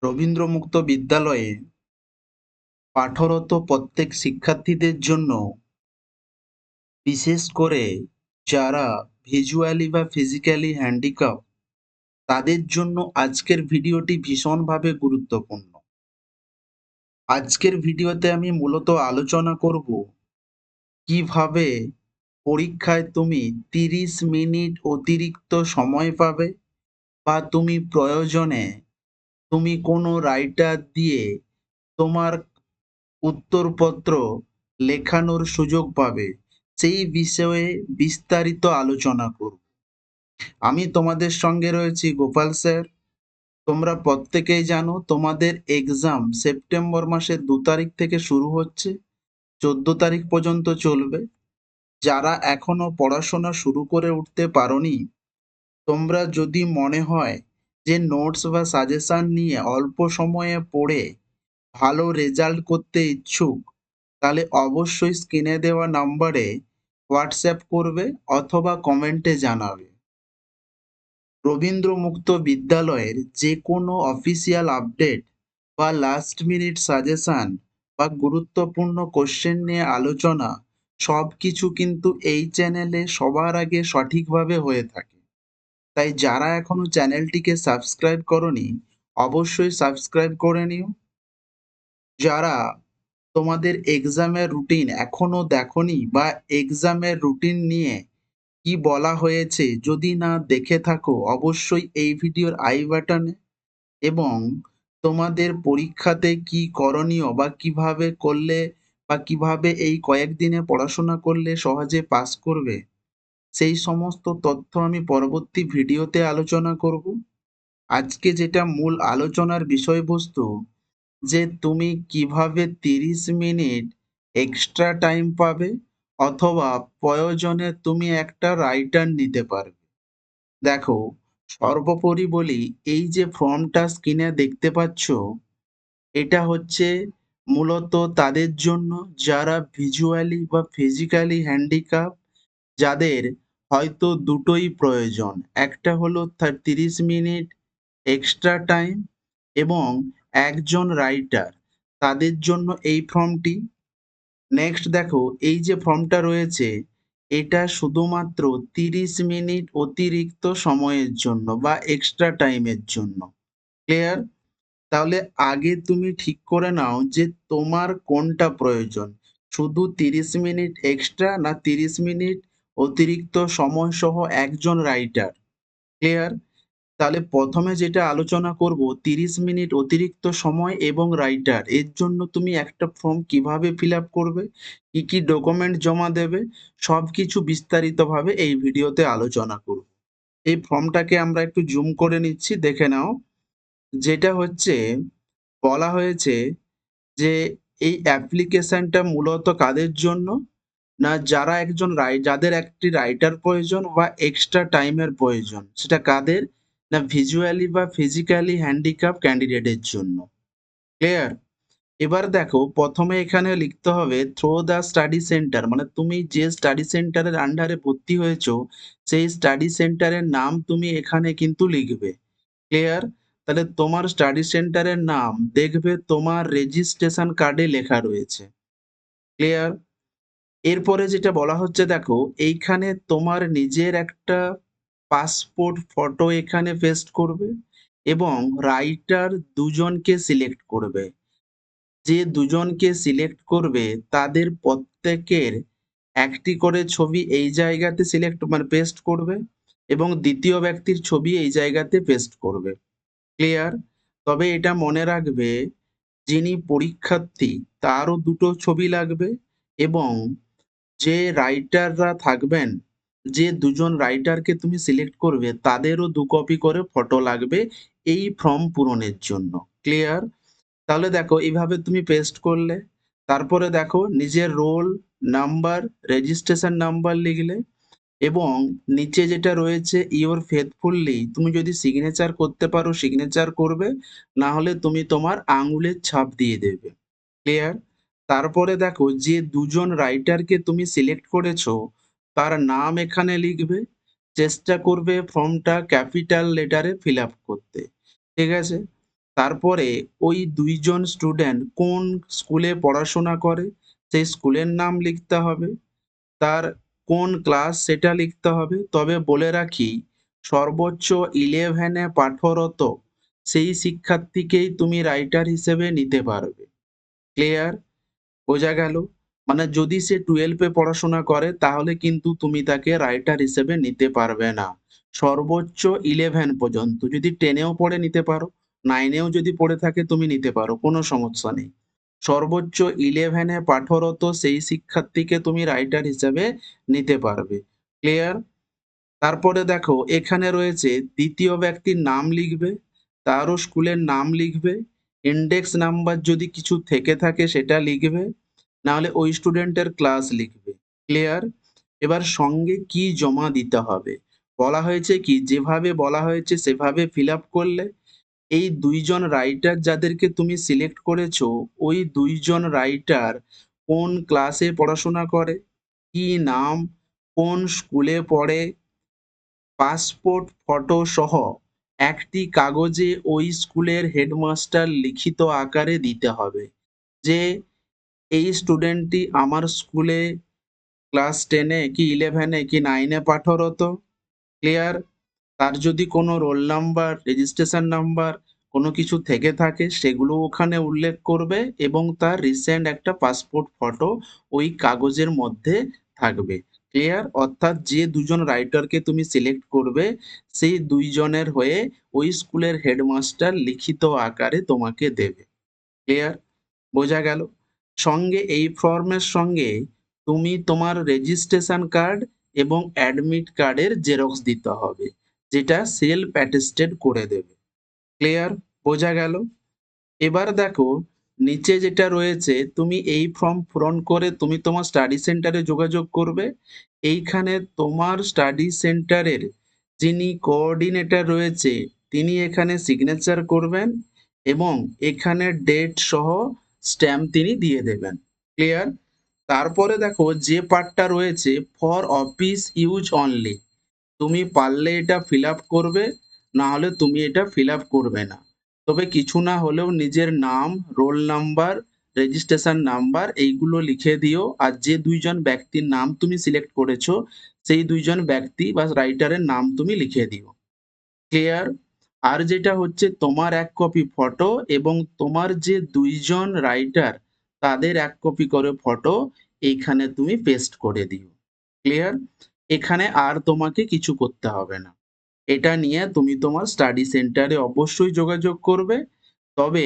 রবীন্দ্র মুক্ত বিদ্যালয়ে পাঠরত প্রত্যেক শিক্ষার্থীদের জন্য, বিশেষ করে যারা ভিজুয়ালি বা ফিজিক্যালি হ্যান্ডিক্যাপ, তাদের জন্য আজকের ভিডিওটি ভীষণভাবে গুরুত্বপূর্ণ। আজকের ভিডিওতে আমি মূলত আলোচনা করব কিভাবে পরীক্ষায় তুমি 30 মিনিট অতিরিক্ত সময় পাবে, বা তুমি প্রয়োজনে কোনো রাইটার দিয়ে তোমার উত্তরপত্র লেখানোর সুযোগ পাবে, সেই বিষয়ে বিস্তারিত আলোচনা করব। আমি তোমাদের সঙ্গে রয়েছি গোপাল স্যার। তোমরা প্রত্যেকেই জানো তোমাদের এক্সাম সেপ্টেম্বর মাসের 2 তারিখ থেকে শুরু হচ্ছে, 14 তারিখ পর্যন্ত চলবে। যারা এখনো পড়াশোনা শুরু করে উঠতে পারোনি, তোমরা যদি মনে হয় যে নোটস বা সাজেশন নিয়ে অল্প সময়ে পড়ে ভালো রেজাল্ট করতে ইচ্ছুক, তাহলে অবশ্যই স্ক্রিনে দেওয়া নাম্বারে হোয়াটসঅ্যাপ করবে অথবা কমেন্টে জানাবে। রবীন্দ্র মুক্ত বিদ্যালয়ের যে কোনো অফিসিয়াল আপডেট বা লাস্ট মিনিট সাজেশন বা গুরুত্বপূর্ণ কোশ্চেন নিয়ে আলোচনা, সব কিছু কিন্তু এই চ্যানেলে সবার আগে সঠিকভাবে হয়ে থাকে। তাই যারা এখনো চ্যানেলটিকে সাবস্ক্রাইব করনি, অবশ্যই সাবস্ক্রাইব করে নিও। যারা তোমাদের এক্সামের রুটিন এখনো দেখোনি, বা এক্সামের রুটিন নিয়ে কি বলা হয়েছে যদি না দেখে থাকো, অবশ্যই এই ভিডিওর আই বাটনে এবং তোমাদের পরীক্ষাতে কি করণীয় বা কিভাবে করলে, বা কিভাবে এই কয়েকদিনে পড়াশোনা করলে সহজে পাস করবে, সেই সমস্ত তথ্য আমি পরবর্তী ভিডিওতে আলোচনা করব। আজকে যেটা মূল আলোচনার বিষয়বস্তু, যে তুমি কিভাবে 30 মিনিট এক্সট্রা টাইম পাবে, অথবা প্রয়োজনে তুমি একটা রাইটার নিতে পারবে। দেখো, সর্বোপরি বলি, এই যে ফর্মটা স্ক্রিনে দেখতে পাচ্ছ, এটা হচ্ছে মূলত তাদের জন্য যারা ভিজুয়ালি বা ফিজিক্যালি হ্যান্ডিক্যাপ, যাদের হয়তো দুটোই প্রয়োজন। একটা হলো 30 মিনিট এক্সট্রা টাইম, এবং একজন রাইটার, তাদের জন্য এই ফর্মটি। নেক্সট দেখো, এই যে ফর্মটা রয়েছে, এটা শুধুমাত্র 30 মিনিট অতিরিক্ত সময়ের জন্য বা এক্সট্রা টাইমের জন্য। ক্লিয়ার? তাহলে আগে তুমি ঠিক করে নাও যে তোমার কোনটা প্রয়োজন, শুধু 30 মিনিট এক্সট্রা না 30 মিনিট অতিরিক্ত সময় সহ একজন রাইটার। ক্লিয়ার? তাহলে প্রথমে যেটা আলোচনা করব, 30 মিনিট অতিরিক্ত সময় এবং রাইটার, এর জন্য তুমি একটা ফর্ম কিভাবে ফিল আপ করবে, কি কি ডকুমেন্ট জমা দেবে, সব কিছু বিস্তারিতভাবে এই ভিডিওতে আলোচনা করব। এই ফর্মটাকে আমরা একটু জুম করে নিচ্ছি, দেখে নাও। যেটা হচ্ছে বলা হয়েছে যে এই অ্যাপ্লিকেশনটা মূলত কাদের জন্য, না যারা যাদের একটি রাইটার প্রয়োজন বা এক্সট্রা টাইমের প্রয়োজন, সেটা কাদের, না ভিজুয়ালি বা ফিজিক্যালি হ্যান্ডিক্যাপ ক্যান্ডিডেটের জন্য। ক্লিয়ার? এবার দেখো, প্রথমে এখানে লিখতে হবে থ্রো দ্য স্টাডি সেন্টার, মানে তুমি যে স্টাডি সেন্টারের আন্ডারে ভর্তি হয়েছো, সেই স্টাডি সেন্টারের নাম তুমি এখানে কিন্তু লিখবে। ক্লিয়ার? তাহলে তোমার স্টাডি সেন্টারের নাম দেখবে তোমার রেজিস্ট্রেশন কার্ডে লেখা রয়েছে। ক্লিয়ার? এরপরে যেটা বলা হচ্ছে, দেখো এইখানে তোমার নিজের একটা পাসপোর্ট ফটো এখানে পেস্ট করবে, এবং রাইটার দুজনকে সিলেক্ট করবে। যে দুজনকে সিলেক্ট করবে তাদের প্রত্যেকের একটি করে ছবি এই জায়গাতে পেস্ট করবে, এবং দ্বিতীয় ব্যক্তির ছবি এই জায়গাতে পেস্ট করবে। ক্লিয়ার? তবে এটা মনে রাখবে, যিনি পরীক্ষার্থী তারও দুটো ছবি লাগবে, এবং যে রাইটাররা থাকবেন, যে দুজন রাইটারকে তুমি সিলেক্ট করবে, তাদেরও 2 কপি করে ফটো লাগবে এই ফর্ম পূরণের জন্য। ক্লিয়ার? তাহলে দেখো, এইভাবে তুমি পেস্ট করলে, তারপরে দেখো নিজের রোল নাম্বার, রেজিস্ট্রেশন নাম্বার লিখলে, এবং নিচে যেটা রয়েছে ইওর ফেথফুললি, তুমি যদি সিগনেচার করতে পারো সিগনেচার করবে, না হলে তুমি তোমার আঙুলের ছাপ দিয়ে দেবে। ক্লিয়ার? তারপরে দেখো, যে দুজন রাইটারকে তুমি সিলেক্ট করেছো, তার নাম এখানে লিখবে। চেষ্টা করবে ফর্মটা ক্যাপিটাল লেটারে ফিল আপ করতে। ঠিক আছে? তারপরে ওই ২ জন স্টুডেন্ট কোন স্কুলে পড়াশোনা করে সেই স্কুলের নাম লিখতে হবে। তার কোন ক্লাস সেটা লিখতে হবে। তবে বলে রাখি সর্বোচ্চ 11 এ পাঠরত সেই শিক্ষার্থীকেই তুমি রাইটার হিসেবে নিতে পারবে। ক্লিয়ার? বোঝা গেল? মানে যদি সে 12 এ পড়াশোনা করে তাহলে কিন্তু তুমি তাকে রাইটার হিসেবে নিতে পারবে না। সর্বোচ্চ 11 পর্যন্ত। যদি 10 এও পড়ে নিতে পারো, 9 এও যদি পড়ে থাকে তুমি নিতে পারো, কোনো সমস্যা নেই। সর্বোচ্চ 11 এ পাঠরত সেই শিক্ষার্থীকে তুমি রাইটার হিসেবে নিতে পারবে। ক্লিয়ার? তারপরে দেখো এখানে রয়েছে ২য় ব্যক্তির নাম লিখবে, তারও স্কুলের নাম লিখবে, ইনডেক্স নাম্বার যদি কিছু থেকে থাকে সেটা লিখবে, নাহলে ওই স্টুডেন্টের ক্লাস লিখবে। ক্লিয়ার? এবার সঙ্গে কি জমা দিতে হবে? বলা হয়েছে কি যেভাবে বলা হয়েছে সেভাবে ফিল আপ করলে এই ২ জন রাইটার যাদেরকে তুমি সিলেক্ট করেছো, ওই ২ জন রাইটার কোন ক্লাসে পড়াশোনা করে, কি নাম, কোন স্কুলে পড়ে, পাসপোর্ট ফটো সহ একটি কাগজে ওই স্কুলের হেডমাস্টার লিখিত আকারে দিতে হবে যে, এই স্টুডেন্টটি আমার স্কুলে ক্লাস 10 এ কি 11 এ কি 9 এ পাঠরত। ক্লিয়ার? তার যদি কোনো রোল নাম্বার, রেজিস্ট্রেশন নাম্বার কোনো কিছু থেকে থাকে সেগুলো ওখানে উল্লেখ করবে এবং তার রিসেন্ট একটা পাসপোর্ট ফটো ওই কাগজের মধ্যে থাকবে। ক্লিয়ার? অর্থাৎ যে ২ জন রাইটারকে তুমি সিলেক্ট করবে সেই ২ জনের হয়ে ওই স্কুলের হেডমাস্টার লিখিত আকারে তোমাকে দেবে। ক্লিয়ার? বোঝা গেল? সঙ্গে এই ফর্মের সঙ্গে তুমি তোমার রেজিস্ট্রেশন কার্ড এবং অ্যাডমিট কার্ডের জেরক্স দিতে হবে। যেটা সেলফ অ্যাটেস্টেড করে দেবে। ক্লিয়ার? বোঝা গেল? এবার দেখো নিচে যেটা রয়েছে তুমি এই ফর্ম পূরণ করে তুমি তোমার স্টাডি সেন্টারে যোগাযোগ করবে। এইখানে তোমার স্টাডি সেন্টারের যিনি কোঅর্ডিনেটর রয়েছে তিনি এখানে সিগনেচার করবেন এবং এখানে ডেট সহ স্ট্যাম্প তিনি দিয়ে দেবেন। ক্লিয়ার? তারপরে দেখো যে পার্টটা রয়েছে ফর অফিস ইউজ অনলি, তুমি পারলে এটা ফিল আপ করবে, না হলে তুমি এটা ফিল আপ করবে না। তবে কিছু না হলেও নিজের নাম, রোল নাম্বার, রেজিস্ট্রেশন নাম্বার এইগুলো লিখে দিও। আর যে ২ জন ব্যক্তির নাম তুমি সিলেক্ট করেছো সেই ২ জন ব্যক্তি বা রাইটারের নাম তুমি লিখে দিও। ক্লিয়ার? আর যেটা হচ্ছে তোমার ১ কপি ফটো এবং তোমার যে ২ জন রাইটার তাদের ১ কপি করে ফটো এইখানে তুমি পেস্ট করে দিও। ক্লিয়ার? এখানে আর তোমাকে কিছু করতে হবে না। এটা নিয়ে তুমি তোমার স্টাডি সেন্টারে অবশ্যই যোগাযোগ করবে। তবে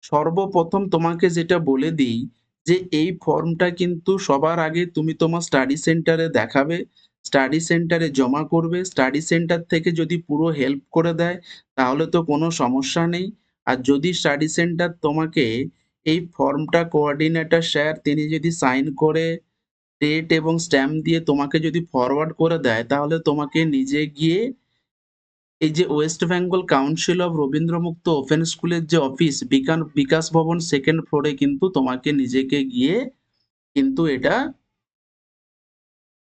সর্বপ্রথম তোমাকে যেটা বলে দিই যে এই ফর্মটা কিন্তু সবার আগে তুমি তোমার স্টাডি সেন্টারে দেখাবে, স্টাডি সেন্টারে জমা করবে। স্টাডি সেন্টার থেকে যদি পুরো হেল্প করে দেয় তাহলে তো কোনো সমস্যা নেই। আর যদি স্টাডি সেন্টার তোমাকে এই ফর্মটা কোঅর্ডিনেটর স্যার তিনি যদি সাইন করে ডেট এবং স্ট্যাম্প দিয়ে তোমাকে যদি ফরওয়ার্ড করে দেয় তাহলে তোমাকে নিজে গিয়ে এই যে West Bengal council of Rabindra Mukta open স্কুলের যে অফিস বিকাশ ভবন 2nd ফ্লোরে কিন্তু তোমাকে নিজেকে গিয়ে কিন্তু এটা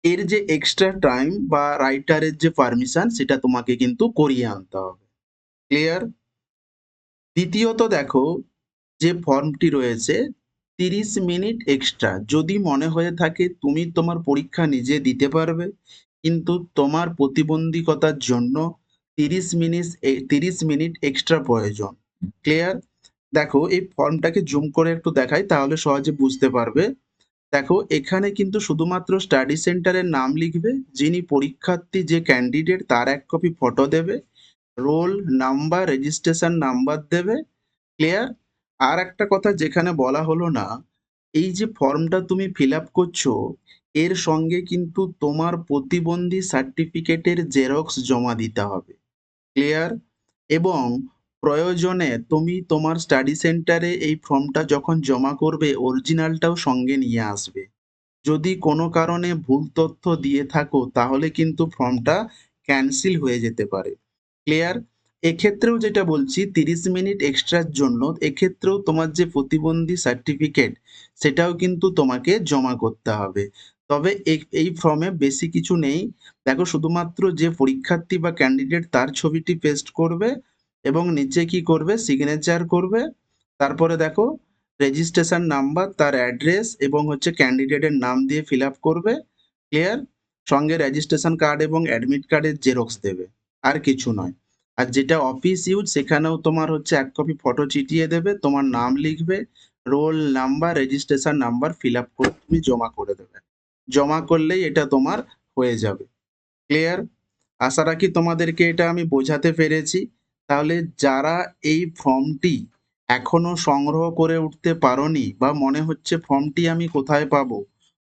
এর যে এক্সট্রা টাইম বা রাইটারের যে পারমিশন সেটা তোমাকে কিন্তু করিয়ে আনতে হবে। ক্লিয়ার? দ্বিতীয়ত দেখো যে ফর্মটি রয়েছে ৩০ মিনিট এক্সট্রা যদি মনে হয়ে থাকে তুমি তোমার পরীক্ষা নিজে দিতে পারবে কিন্তু তোমার প্রতিবন্ধকতার জন্য ৩০ মিনিট এক্সট্রা প্রয়োজন। ক্লিয়ার? দেখো এই ফর্মটাকে জুম করে একটু দেখাই তাহলে সহজে বুঝতে পারবে। দেখো এখানে কিন্তু শুধুমাত্র স্টাডি সেন্টারের নাম লিখবে, যিনি পরীক্ষার্থী যে ক্যান্ডিডেট তার ১ কপি ফটো দেবে, রোল নাম্বার, রেজিস্ট্রেশন নাম্বার দেবে। ক্লিয়ার? আর একটা কথা যেখানে বলা হলো না, এই যে ফর্মটা তুমি ফিল আপ করছো এর সঙ্গে কিন্তু তোমার প্রতিবন্ধী সার্টিফিকেটের জেরক্স জমা দিতে হবে। ক্লিয়ার? এবং প্রয়োজনে তুমি তোমার স্টাডি সেন্টারে এই ফর্মটা যখন জমা করবে অরিজিনালটাও সঙ্গে নিয়ে আসবে। যদি কোনো কারণে ভুল তথ্য দিয়ে থাকো তাহলে কিন্তু ফর্মটা ক্যানসেল হয়ে যেতে পারে। ক্লিয়ার? এক্ষেত্রেও যেটা বলছি ৩০ মিনিট এক্সট্রার জন্য এক্ষেত্রেও তোমার যে প্রতিবন্ধী সার্টিফিকেট সেটাও কিন্তু তোমাকে জমা করতে হবে। তবে এই ফর্মে বেশি কিছু নেই। দেখো শুধুমাত্র যে পরীক্ষার্থী বা ক্যান্ডিডেট তার ছবিটি পেস্ট করবে এবং নিচে কি করবে, সিগনেচার করবে। তারপরে দেখো রেজিস্ট্রেশন নাম্বার, তার অ্যাড্রেস এবং হচ্ছে ক্যান্ডিডেটের নাম দিয়ে ফিল আপ করবে। ক্লিয়ার? সঙ্গে রেজিস্ট্রেশন কার্ড এবং অ্যাডমিট কার্ডের জেরক্স দেবে, আর কিছু নয়। আর যেটা অফিস ইউজ, সেখানেও তোমার হচ্ছে 1 কপি ফটো চিটিয়ে দেবে, তোমার নাম লিখবে, roll number, registration number fill up করে তুমি জমা করে দেবে। জমা করলেই এটা তোমার হয়ে যাবে। ক্লিয়ার? আশা রাখি তোমাদেরকে এটা আমি বোঝাতে পেরেছি। তাহলে যারা এই ফর্মটি এখনো সংগ্রহ করে উঠতে পারোনি বা মনে হচ্ছে ফর্মটি আমি কোথায় পাবো,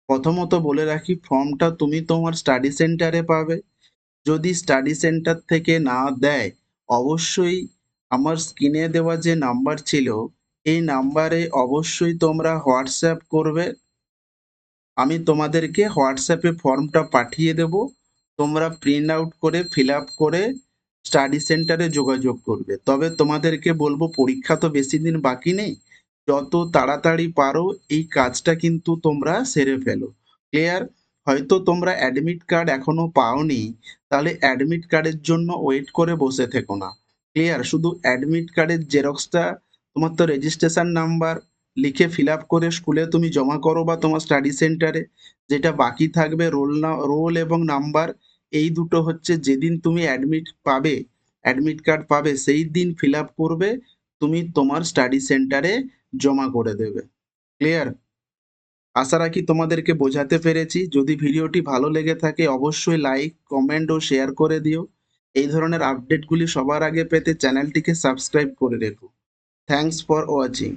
প্রথমত বলে রাখি ফর্মটা তুমি তোমার স্টাডি সেন্টারে পাবে। যদি স্টাডি সেন্টার থেকে না দেয়, অবশ্যই আমার স্ক্রিনে দেওয়া যে নাম্বার ছিল, এই নাম্বারে অবশ্যই তোমরা হোয়াটসঅ্যাপ করবে। আমি তোমাদেরকে হোয়াটসঅ্যাপে ফর্মটা পাঠিয়ে দেব। তোমরা প্রিন্ট আউট করে ফিল আপ করে স্টাডি সেন্টারে যোগাযোগ করবে। তবে তোমাদেরকে বলবো, পরীক্ষা তো বেশি দিন বাকি নেই, যত তাড়াতাড়ি পারো এই কাজটা কিন্তু তোমরা সেরে ফেলো। ক্লিয়ার? হয়তো তোমরা অ্যাডমিট কার্ড এখনো পাওনি, তাহলে অ্যাডমিট কার্ডের জন্য ওয়েট করে বসে থেকো না। ক্লিয়ার? শুধু অ্যাডমিট কার্ডের জেরক্সটা, তোমার তো রেজিস্ট্রেশন নাম্বার লিখে ফিল আপ করে স্কুলে তুমি জমা করো বা তোমার স্টাডি সেন্টারে। যেটা বাকি থাকবে রোল এবং নাম্বার, এই দুটো হচ্ছে যেদিন তুমি অ্যাডমিট কার্ড পাবে সেই দিন ফিল আপ করবে, তুমি তোমার স্টাডি সেন্টারে জমা করে দেবে। ক্লিয়ার? আশা রাখি তোমাদেরকে বোঝাতে পেরেছি। যদি ভিডিওটি ভালো লেগে থাকে অবশ্যই লাইক, কমেন্ট ও শেয়ার করে দিও। এই ধরনের আপডেটগুলি সবার আগে পেতে চ্যানেলটিকে সাবস্ক্রাইব করে রেখো। Thanks for watching.